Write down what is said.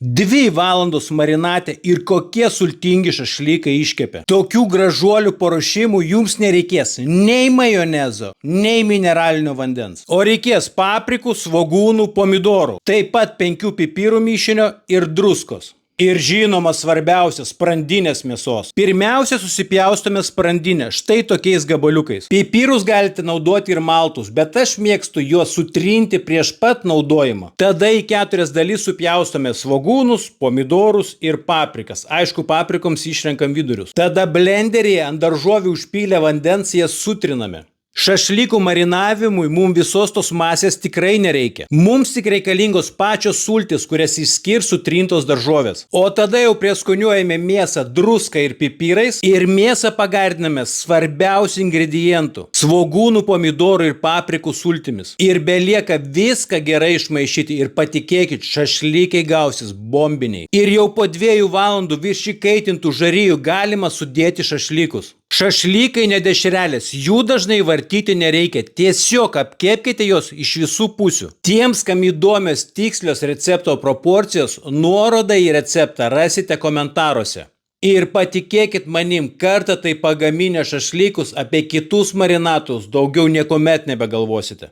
2 valandos marinate ir kokie sultingi šašlykai iškepė. Tokių gražuolių paruošimų jums nereikės nei majonezo, nei mineralinio vandens. O reikės paprikų, svogūnų, pomidorų, taip pat 5 pipirų mišinio ir druskos. Ir žinoma svarbiausias – sprandinės mėsos. Pirmiausia susipjaustome sprandinę štai tokiais gabaliukais. Pipirus galite naudoti ir maltus, bet aš mėgstu juos sutrinti prieš pat naudojimą. Tada į 4 dalis supjaustome svogūnus, pomidorus ir paprikas. Aišku, paprikoms išrenkam vidurius. Tada blenderyje ant daržovių užpylę vandens jas sutriname. Šašlykų marinavimui mums visos tos masės tikrai nereikia. Mums tik reikalingos pačios sultys, kurias išskirs sutrintos daržovės. O tada jau prieskoniuojame mėsą druską ir pipirais ir mėsą pagardiname svarbiausių ingredientų – svogūnų, pomidorų ir paprikų sultimis. Ir belieka viską gerai išmaišyti ir patikėkit, šašlykai gausis bombiniai. Ir jau po 2 valandų virš įkaitintų žarijų galima sudėti šašlykus. Šašlykai ne dešrelės, jų dažnai vartyti nereikia, tiesiog apkepkite jos iš visų pusių. Tiems, kam įdomios tikslios recepto proporcijos, nuorodą į receptą rasite komentaruose. Ir patikėkit manim, kartą tai pagaminę šašlykus apie kitus marinatus daugiau niekuomet nebegalvosite.